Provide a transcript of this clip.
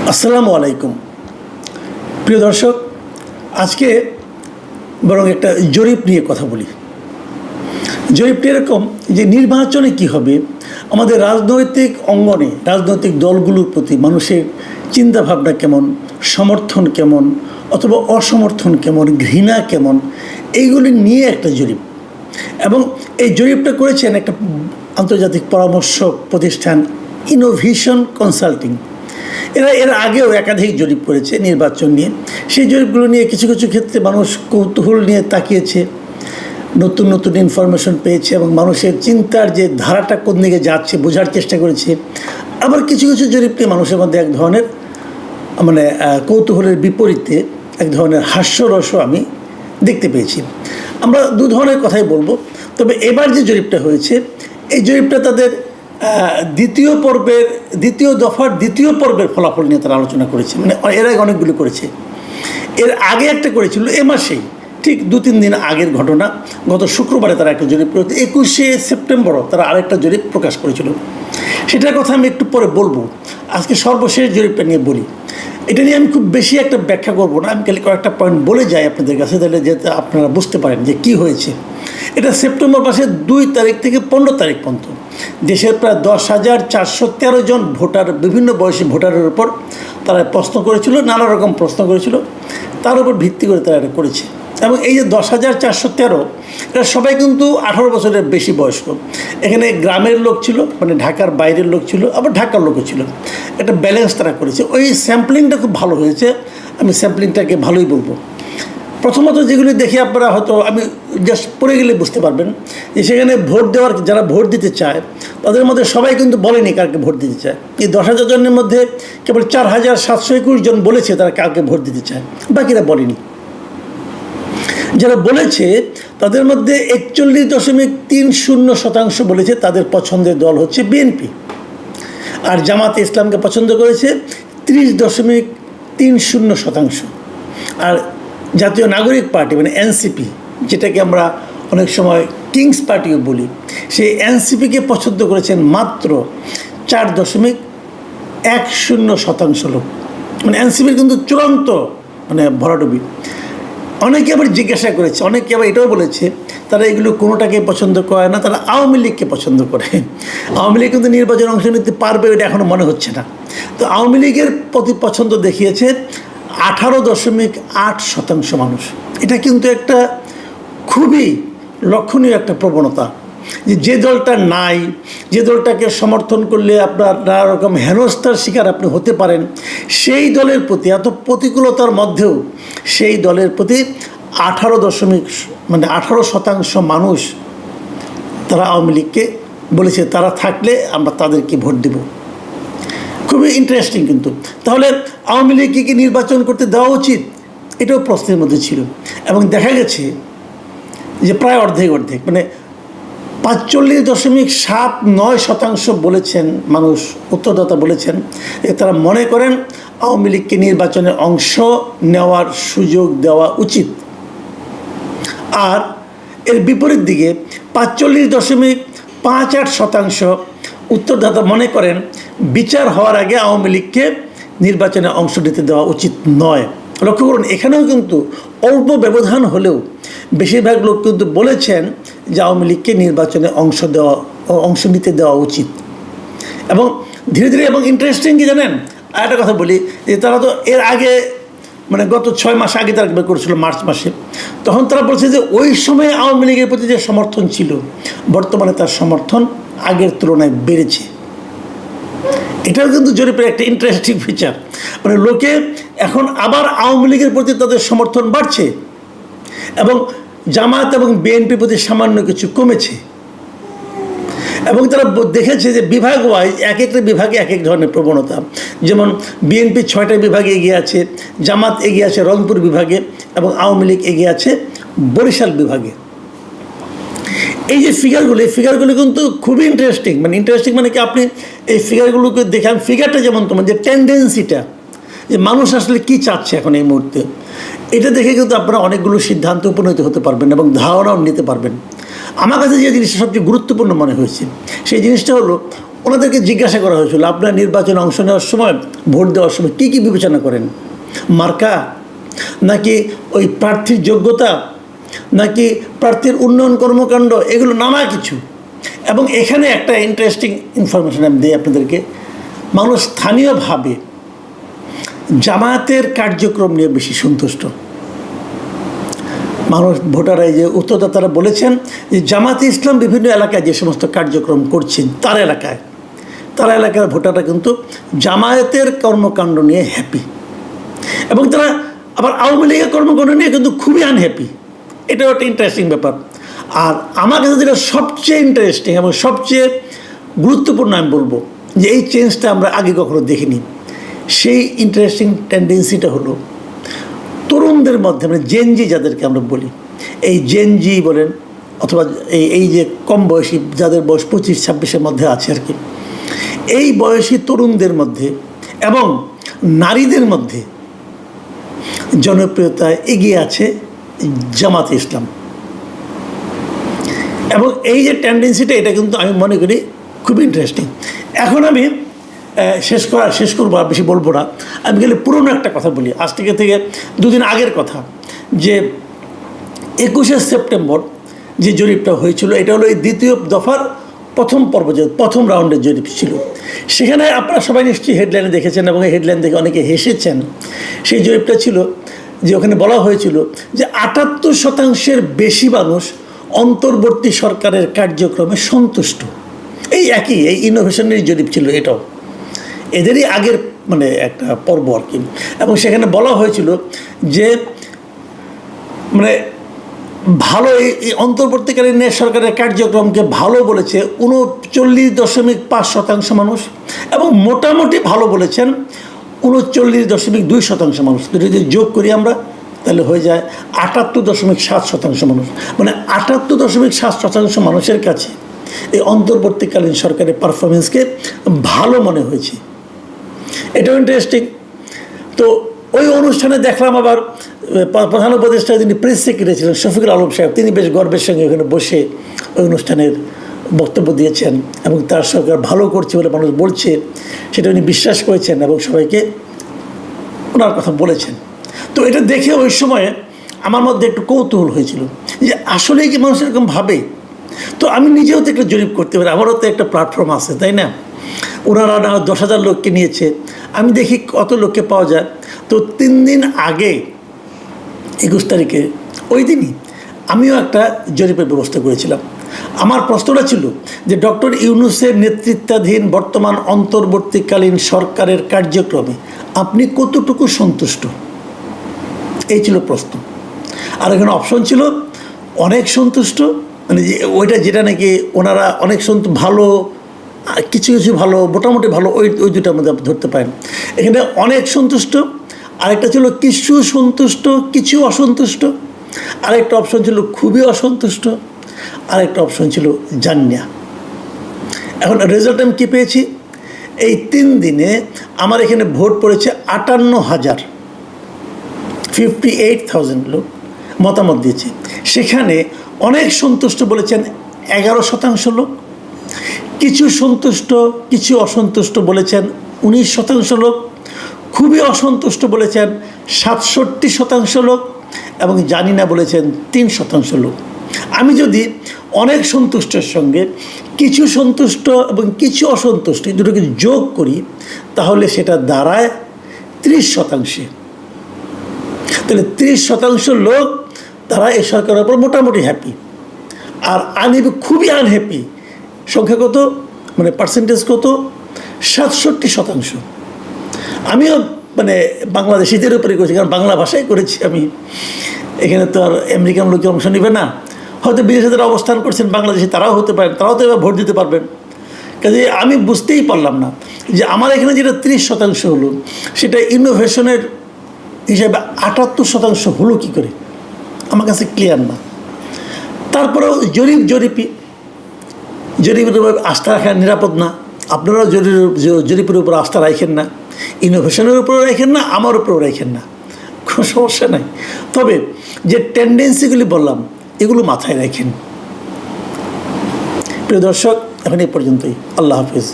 আসসালামু আলাইকুম প্রিয় দর্শক, আজকে বরং একটা জরিপ নিয়ে কথা বলি। জরিপটি এরকম যে নির্বাচনে কি হবে, আমাদের রাজনৈতিক অঙ্গনে রাজনৈতিক দলগুলোর প্রতি মানুষের চিন্তাভাবনা কেমন, সমর্থন কেমন অথবা অসমর্থন কেমন, ঘৃণা কেমন, এইগুলি নিয়ে একটা জরিপ। এবং এই জরিপটা করেছেন একটা আন্তর্জাতিক পরামর্শ প্রতিষ্ঠান ইনোভেশন কনসাল্টিং। এর আগেও একাধিক জরিপ করেছে নির্বাচন নিয়ে। সেই জরিপগুলো নিয়ে কিছু কিছু ক্ষেত্রে মানুষ কৌতূহল নিয়ে তাকিয়েছে, নতুন নতুন ইনফরমেশন পেয়েছে এবং মানুষের চিন্তার যে ধারাটা কোন দিকে যাচ্ছে বোঝার চেষ্টা করেছে। আবার কিছু কিছু জরিপ নিয়ে মানুষের মধ্যে এক ধরনের কৌতূহলের বিপরীতে এক ধরনের হাস্যরসও আমি দেখতে পেয়েছি। আমরা দু ধরনের কথাই বলবো। তবে এবার যে জরিপটা হয়েছে, এই জরিপটা তাদের দ্বিতীয় দফার দ্বিতীয় পর্বের ফলাফল নিয়ে তারা আলোচনা করেছে। মানে এর আগে অনেকগুলো করেছে। এর আগে একটা করেছিল এ মাসেই, ঠিক 2-3 দিন আগের ঘটনা। গত শুক্রবারে তারা একটা জরিপ করেছে, 21শে সেপ্টেম্বরও তারা আরেকটা জরিপ প্রকাশ করেছিল। সেটার কথা আমি একটু পরে বলবো। আজকে সর্বশেষ জরিপটা নিয়ে বলি। এটা নিয়ে আমি খুব বেশি একটা ব্যাখ্যা করবো না, আমি খালি কয়েকটা পয়েন্ট বলে যাই আপনাদের কাছে, তাহলে যাতে আপনারা বুঝতে পারেন যে কী হয়েছে। এটা সেপ্টেম্বর মাসের 2 তারিখ থেকে 15 তারিখ পর্যন্ত দেশের প্রায় 10,413 জন ভোটার, বিভিন্ন বয়সী ভোটারের উপর তারা প্রশ্ন করেছিল, নানা রকম প্রশ্ন করেছিল, তার উপর ভিত্তি করে তারা এটা করেছে। এবং এই যে 10,413 এরা সবাই কিন্তু 18 বছরের বেশি বয়স্ক। এখানে গ্রামের লোক ছিল, মানে ঢাকার বাইরের লোক ছিল, আবার ঢাকার লোকও ছিল। একটা ব্যালেন্স তারা করেছে। ওই স্যাম্পলিংটা খুব ভালো হয়েছে, আমি স্যাম্পলিংটাকে ভালোই বলবো। প্রথমত যেগুলি দেখে আপনারা হয়তো, আমি জাস্ট পড়ে গেলে বুঝতে পারবেন যে সেখানে ভোট দেওয়ার, যারা ভোট দিতে চায় তাদের মধ্যে সবাই কিন্তু বলেনি কাকে ভোট দিতে চায়। এই 10,000 জনের মধ্যে কেবল 4,721 জন বলেছে তারা কাকে ভোট দিতে চায়, বাকিরা বলেনি। যারা বলেছে তাদের মধ্যে 41.30% বলেছে তাদের পছন্দের দল হচ্ছে বিএনপি, আর জামাতে ইসলামকে পছন্দ করেছে 30.30%। আর জাতীয় নাগরিক পার্টি মানে এনসিপি, যেটাকে আমরা অনেক সময় কিংস পার্টিও বলি, সেই এনসিপিকে পছন্দ করেছেন মাত্র 4.10% লোক। মানে এনসিপির কিন্তু চূড়ান্ত ভরাডুবি। অনেকে আবার জিজ্ঞাসা করেছে, অনেকে আবার এটাও বলেছে তারা এগুলো কোনোটাকে পছন্দ করে না, তারা আওয়ামী লীগকে পছন্দ করে। আওয়ামী লীগ কিন্তু নির্বাচনে অংশ নিতে পারবে এটা এখনও মনে হচ্ছে না। তো আওয়ামী লীগের প্রতি পছন্দ দেখিয়েছে 18.8% মানুষ। এটা কিন্তু একটা খুবই লক্ষণীয় একটা প্রবণতা, যে দলটা নাই, যে দলটাকে সমর্থন করলে আপনার নানা রকম হেনস্থার শিকার আপনি হতে পারেন, সেই দলের প্রতি এত প্রতিকূলতার মধ্যেও সেই দলের প্রতি 18% মানুষ তারা আওয়ামী লীগকে বলেছে তারা থাকলে আমরা তাদেরকে ভোট দেব। খুবই ইন্টারেস্টিং কিন্তু। তাহলে আওয়ামী লীগকে কি নির্বাচন করতে দেওয়া উচিত, এটাও প্রশ্নের মধ্যে ছিল। এবং দেখা গেছে যে প্রায় অর্ধেক মানে 45.79% বলেছেন মানুষ, উত্তরদাতা বলেছেন যে তারা মনে করেন আওয়ামী লীগকে নির্বাচনে অংশ নেওয়ার সুযোগ দেওয়া উচিত। আর এর বিপরীত দিকে 45.58% উত্তরদাতা মনে করেন বিচার হওয়ার আগে আওয়ামী লীগকে নির্বাচনে অংশ নিতে দেওয়া উচিত নয়। লক্ষ্য করুন, এখানেও কিন্তু অল্প ব্যবধান হলেও বেশিরভাগ লোক কিন্তু বলেছেন যে আওয়ামী লীগকে নির্বাচনে অংশ নিতে দেওয়া উচিত। এবং ধীরে ধীরে, এবং ইন্টারেস্টিং কি জানেন, আর একটা কথা বলি যে তারা তো এর আগে গত 6 মাস আগে তারা করেছিল মার্চ মাসে, তখন তারা বলছে যে ওই সময় আওয়ামী লীগের প্রতি যে সমর্থন ছিল বর্তমানে তার সমর্থন আগের তুলনায় বেড়েছে। এটাও কিন্তু জরিপের একটা ইন্টারেস্টিং ফিচার। লোকে এখন আবার আওয়ামী লীগের প্রতি তাদের সমর্থন বাড়ছে এবং জামাত এবং বিএনপির প্রতি সামান্য কিছু কমেছে। এবং তারা দেখেছে যে বিভাগ ওয়াইজ এক একটা বিভাগে এক এক ধরনের প্রবণতা। যেমন বিএনপি 6টা বিভাগে এগিয়ে আছে, জামাত এগিয়ে আছে রংপুর বিভাগে, এবং আওয়ামী লীগ এগিয়ে আছে বরিশাল বিভাগে। এই যে ফিগারগুলো, এই ফিগারগুলো কিন্তু খুবই ইন্টারেস্টিং। ইন্টারেস্টিং কি, আপনি এই ফিগারগুলোকে দেখেন, ফিগারটা যেমন তোমার যে টেন্ডেন্সিটা, যে মানুষ আসলে কী চাচ্ছে এখন এই মুহূর্তে, এটা দেখে কিন্তু আপনারা অনেকগুলো সিদ্ধান্তে উপনীত হতে পারবেন এবং ধারণাও নিতে পারবেন। আমার কাছে যে জিনিসটা সবচেয়ে গুরুত্বপূর্ণ মনে হয়েছে সেই জিনিসটা হলো ওনাদেরকে জিজ্ঞাসা করা হয়েছিল আপনার নির্বাচনে অংশ নেওয়ার সময় ভোট দেওয়ার সময় কী কী বিবেচনা করেন, মার্কা নাকি ওই প্রার্থীর যোগ্যতা নাকি প্রার্থীর উন্নয়ন কর্মকাণ্ড, এগুলো নানা কিছু। এবং এখানে একটা ইন্টারেস্টিং ইনফরমেশন আমি দিই আপনাদেরকে। মানুষ স্থানীয়ভাবে জামায়াতের কার্যক্রম নিয়ে বেশি সন্তুষ্ট। মানুষ ভোটাররা, যে উত্তরদাতারা বলেছেন যে জামায়াতে ইসলাম বিভিন্ন এলাকায় যে সমস্ত কার্যক্রম করছেন তার এলাকার ভোটাররা কিন্তু জামায়াতের কর্মকাণ্ড নিয়ে হ্যাপি, এবং তারা আবার আওয়ামী লীগের কর্মকাণ্ড নিয়ে কিন্তু খুবই আনহ্যাপি। এটাও একটা ইন্টারেস্টিং ব্যাপার। আর আমার কাছে যেটা সবচেয়ে ইন্টারেস্টিং এবং সবচেয়ে গুরুত্বপূর্ণ আমি বলবো যে এই চেঞ্জটা আমরা আগে কখনো দেখিনি, সেই ইন্টারেস্টিং টেন্ডেন্সিটা হলো তরুণদের মধ্যে, মানে জেনজি যাদেরকে আমরা বলি, এই জেনজি বলেন অথবা এই যে কম বয়সী যাদের বয়স 25-26-এর মধ্যে আছে আর কি, এই বয়সী তরুণদের মধ্যে এবং নারীদের মধ্যে জনপ্রিয়তায় এগিয়ে আছে জামাতে ইসলাম। এবং এই যে টেন্ডেন্সিটা, এটা কিন্তু আমি মনে করি খুব ইন্টারেস্টিং। এখন আমি শেষ করবো, আর বেশি বলবো না। আমি গেলে পুরনো একটা কথা বলি, আজ থেকে 2 দিন আগের কথা, যে 21শে সেপ্টেম্বর যে জরিপটা হয়েছিল, এটা হলো এই দ্বিতীয় দফার প্রথম পর্ব, যে প্রথম রাউন্ডের জরিপ ছিল। সেখানে আপনারা সবাই নিশ্চয়ই হেডলাইনে দেখেছেন এবং এই হেডলাইন দেখে অনেকে হেসেছেন। সেই জরিপটা ছিল যে ওখানে বলা হয়েছিল যে 78% বেশি মানুষ অন্তর্বর্তী সরকারের কার্যক্রমে সন্তুষ্ট। এই ইনোভেশনের জরিপ ছিল এটাও, এদেরই আগের মানে একটা পর্ব আর কি। এবং সেখানে বলা হয়েছিল যে মানে ভালো এই অন্তর্বর্তীকালীন সরকারের কার্যক্রমকে ভালো বলেছে 39.5% মানুষ, এবং মোটামুটি ভালো বলেছেন 39.2% মানুষ। যদি যোগ করি আমরা তাহলে হয়ে যায় 78.7% মানুষ। মানে 78.7% মানুষের কাছে এই অন্তর্বর্তীকালীন সরকারের পারফরমেন্সকে ভালো মনে হয়েছে। এটাও ইন্টারেস্টিং। তো ওই অনুষ্ঠানে দেখলাম আবার প্রধান উপদেষ্টা, যিনি প্রেস সেক্রেটারি ছিলেন শফিকুল আলম সাহেব, তিনি বেশ গর্বের সঙ্গে ওখানে বসে ওই অনুষ্ঠানের বক্তব্য দিয়েছেন এবং তার সরকার ভালো করছে বলে মানুষ বলছে সেটা উনি বিশ্বাস করেছেন এবং সবাইকে ওনার কথা বলেছেন। তো এটা দেখে ওই সময়ে আমার মধ্যে একটু কৌতূহল হয়েছিল যে আসলেই কি মানুষ এরকম ভাবে। তো আমি নিজেও তো একটা জরিপ করতে পারি, আমারও তো একটা প্ল্যাটফর্ম আছে, তাই না? ওনারা 10,000 লোককে নিয়েছে, আমি দেখি কত লোককে পাওয়া যায়। তো 3 দিন আগে 21 তারিখে ওই দিনই আমিও একটা জরিপের ব্যবস্থা করেছিলাম। আমার প্রশ্নটা ছিল যে ডক্টর ইউনূসের নেতৃত্বাধীন বর্তমান অন্তর্বর্তীকালীন সরকারের কার্যক্রমে আপনি কতটুকু সন্তুষ্ট, এই ছিল প্রশ্ন। আর এখানে অপশন ছিল অনেক সন্তুষ্ট, মানে ওইটা যেটা নাকি ওনারা অনেক ভালো, কিছু ভালো, মোটামুটি ভালো, ওই দুটার মধ্যে ধরতে পারেন। এখানে অনেক সন্তুষ্ট, আরেকটা ছিল কিছু সন্তুষ্ট কিছু অসন্তুষ্ট, আরেকটা অপশন ছিল খুবই অসন্তুষ্ট, আরেকটা অপশন ছিল জানিয়া। এখন রেজাল্ট আমি কী পেয়েছি, এই 3 দিনে আমার এখানে ভোট পড়েছে 58,000 লোক মতামত দিয়েছে। সেখানে অনেক সন্তুষ্ট বলেছেন 11% লোক, কিছু সন্তুষ্ট কিছু অসন্তুষ্ট বলেছেন 19% লোক, খুবই অসন্তুষ্ট বলেছেন 67% লোক, এবং জানি না বলেছেন 3% লোক। আমি যদি অনেক সন্তুষ্টের সঙ্গে কিছু সন্তুষ্ট এবং কিছু অসন্তুষ্ট দুটোকে যোগ করি তাহলে সেটা দাঁড়ায় 30%। তাহলে 30% লোক তারা এই সরকারের উপর মোটামুটি হ্যাপি, আর খুবই আনহ্যাপি সংখ্যা কত, মানে পার্সেন্টেজ কত, 67%। আমিও মানে বাংলাদেশিদের উপরে করেছি, কারণ বাংলা ভাষায় করেছি আমি। এখানে তো আর আমেরিকান লোকে অংশ নেবে না, হয়তো বিদেশে যারা অবস্থান করছেন বাংলাদেশে তারাও হতে পারেন, তারাও তো এবার ভোট দিতে পারবেন। কাজে আমি বুঝতেই পারলাম না যে আমার এখানে যেটা 30% হলো সেটা ইনোভেশনের হিসাবে 78% হলো কী করে, আমার কাছে ক্লিয়ার না। তারপরেও জরিপের উপর আস্থা রাখা নিরাপদ না। আপনারাও জরিপের উপর আস্থা রাখেন না, ইনোভেশনের উপরও রাখেন না, আমার উপরেও রাখেন না, কোনো সমস্যা নাই। তবে যে টেন্ডেন্সিগুলি বললাম এগুলো মাথায় রাখেন। প্রিয় দর্শক, এখন এই পর্যন্তই। আল্লাহ হাফিজ।